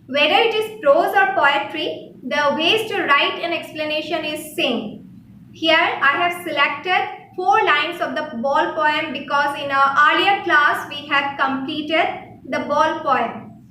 Whether it is prose or poetry, the ways to write an explanation is same. Here I have selected 4 lines of the ball poem because in our earlier class we have completed the ball poem.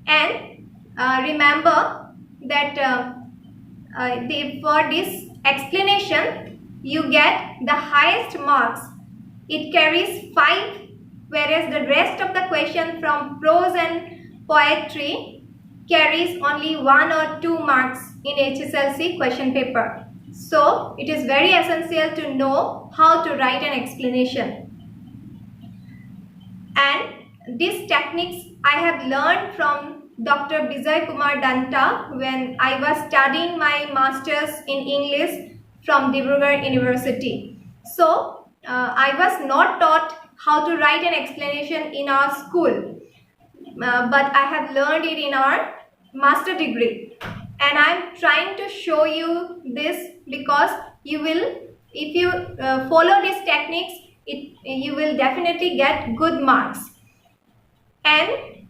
And remember that for this explanation you get the highest marks. It carries 5, whereas the rest of the question from prose and poetry carries only 1 or 2 marks in HSLC question paper. So it is very essential to know how to write an explanation. And these techniques I have learned from Dr. Bijay Kumar Danta when I was studying my masters in English from Dibrugarh University. So I was not taught how to write an explanation in our school, but I have learned it in our master degree. And I am trying to show you this because you will, if you follow these techniques, you will definitely get good marks. And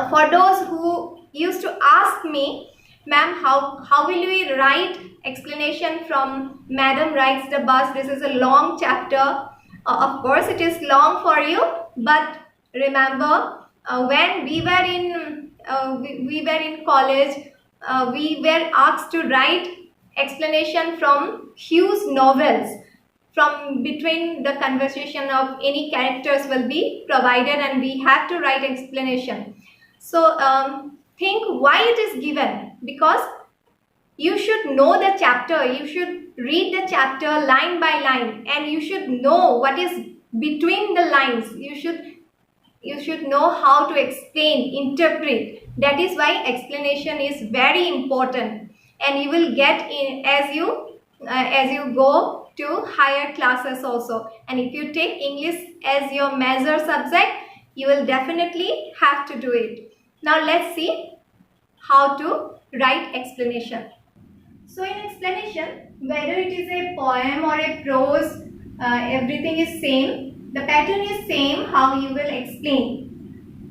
for those who used to ask me, ma'am, how will we write explanation from Madam Rides the Bus? This is a long chapter. Of course, it is long for you, but remember when we were in college, we were asked to write explanation from huge novels. From between the conversation of any characters will be provided and we have to write explanation. So think why it is given, because you should know the chapter, you should read the chapter line by line, and you should know what is between the lines. You should know how to explain, interpret. That is why explanation is very important, and you will get in as you go to higher classes also. And if you take English as your major subject, you will definitely have to do it. Now let's see how to write explanation. So in explanation, whether it is a poem or a prose, everything is same. The pattern is same how you will explain.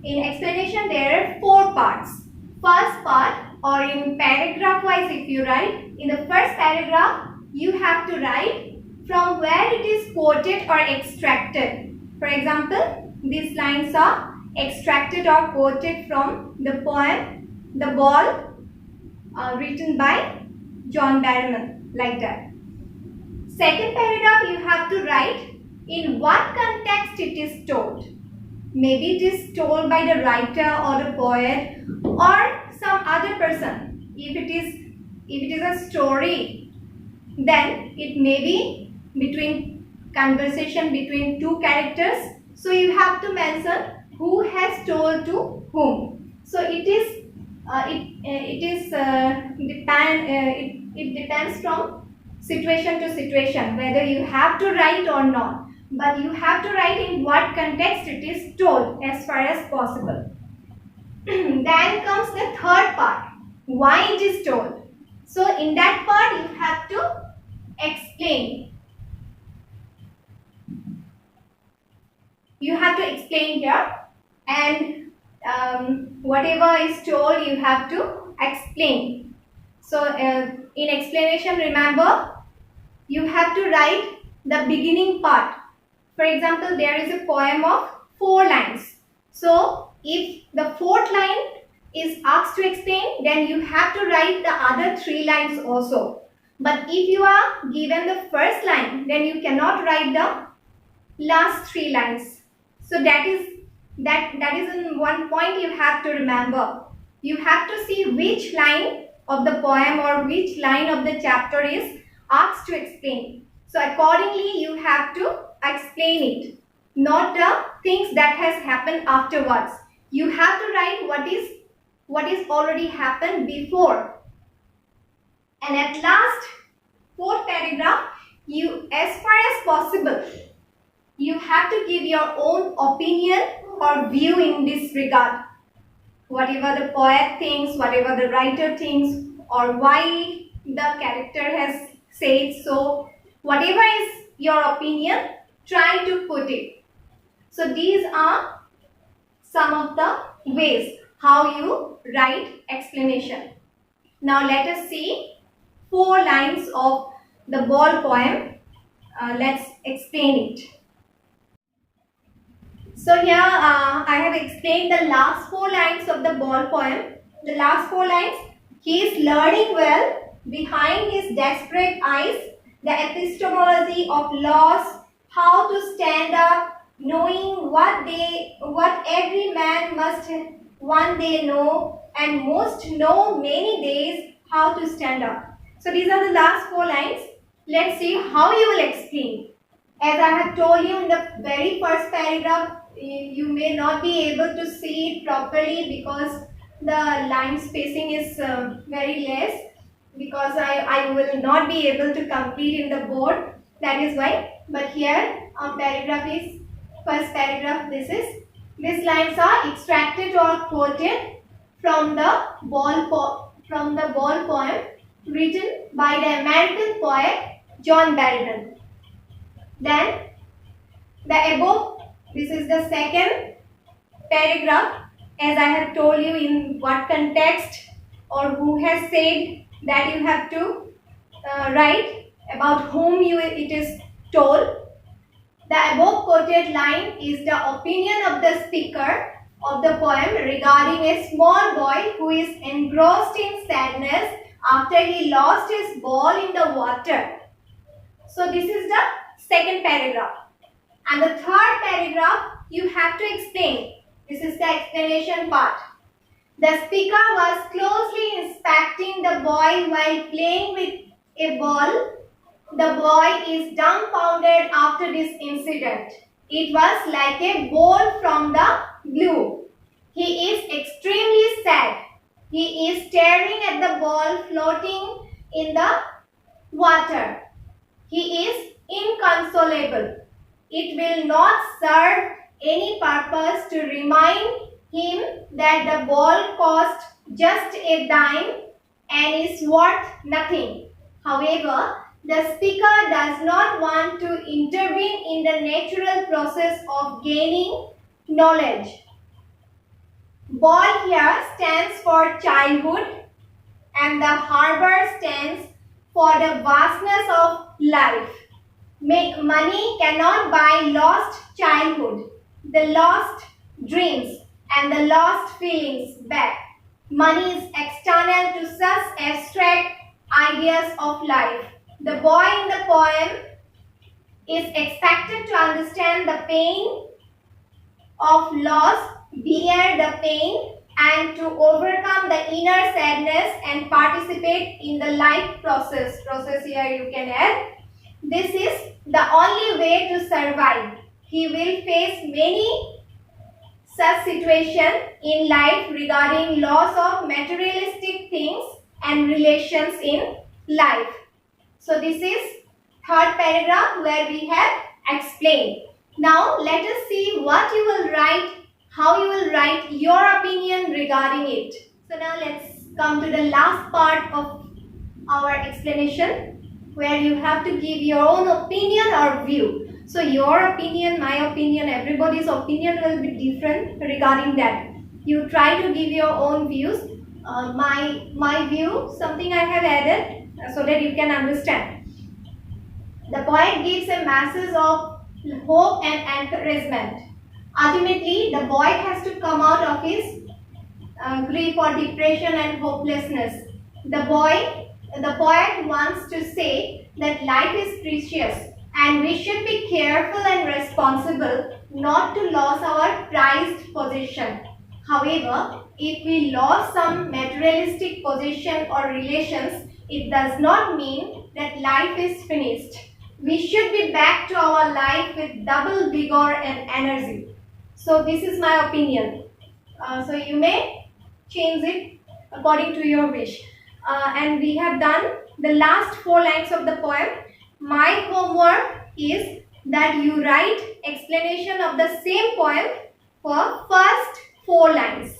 In explanation there are 4 parts. First part, or in paragraph wise if you write, in the first paragraph you have to write from where it is quoted or extracted. For example, these lines are extracted or quoted from the poem The Ball, written by John Barrowman, like that. Second paragraph you have to write in what context it is told. Maybe it is told by the writer or the poet or some other person. If it is a story, then it may be conversation between 2 characters. So you have to mention who has told to whom. So it depends from situation to situation whether you have to write or not. But you have to write in what context it is told as far as possible. Then comes the third part, why it is told. So in that part you have to explain. You have to explain here, and whatever is told you have to explain. So in explanation, remember, you have to write the beginning part. For example, there is a poem of 4 lines. So if the 4th line is asked to explain, then you have to write the other 3 lines also. But if you are given the first line, then you cannot write the last 3 lines. So that is in one point you have to remember. You have to see which line of the poem or which line of the chapter is asked to explain. So accordingly you have to explain it, not the things that has happened afterwards. You have to write what is already happened before. And at last, 4th paragraph, you, as far as possible, you have to give your own opinion or view in this regard. Whatever the poet thinks, whatever the writer thinks, or why the character has said so, whatever is your opinion, try to put it. So these are some of the ways how you write explanation. Now let us see 4 lines of the ball poem. Let's explain it. So here I have explained the last 4 lines of the ball poem. The last 4 lines: he is learning well, behind his desperate eyes, the epistemology of loss, how to stand up, knowing what every man must one day know, and most know many days how to stand up. So these are the last 4 lines. Let's see how you will explain. As I have told you in the very first paragraph, you may not be able to see it properly because the line spacing is very less, because I will not be able to complete in the board. That is why. But here paragraph is first paragraph. These lines are extracted or quoted from the ball poem written by the American poet John Barryman. Then the above, this is the second paragraph, as I have told you in what context or who has said that you have to write, about whom it is told. The above quoted line is the opinion of the speaker of the poem regarding a small boy who is engrossed in sadness after he lost his ball in the water. So this is the second paragraph. And the third paragraph you have to explain. This is the explanation part. The speaker was closely inspecting the boy while playing with a ball. The boy is dumbfounded after this incident. It was like a ball from the blue. He is extremely sad. He is staring at the ball floating in the water. He is inconsolable. It will not serve any purpose to remind him that the ball cost just a dime and is worth nothing. However, the speaker does not want to intervene in the natural process of gaining knowledge. Ball here stands for childhood, and the harbor stands for the vastness of life. Money cannot buy lost childhood, the lost dreams, and the lost feelings back. Money is external to such abstract ideas of life. The boy in the poem is expected to understand the pain of loss, bear the pain, and to overcome the inner sadness and participate in the life process. Process here you can add. This is the only way to survive. He will face many such situations in life regarding loss of materialistic things and relations in life. So this is third paragraph where we have explained. Now let us see what you will write, how you will write your opinion regarding it. So now let's come to the last part of our explanation, where you have to give your own opinion or view. So your opinion, my opinion, everybody's opinion will be different regarding that. You try to give your own views. My view, something I have added so that you can understand. The poet gives a message of hope and encouragement. Ultimately, the boy has to come out of his grief or depression and hopelessness. The poet wants to say that life is precious and we should be careful and responsible not to lose our prized possession. However, if we lose some materialistic possession or relations, it does not mean that life is finished. We should be back to our life with double vigor and energy. So this is my opinion. So you may change it according to your wish. And we have done the last 4 lines of the poem. My homework is that you write explanation of the same poem for first 4 lines.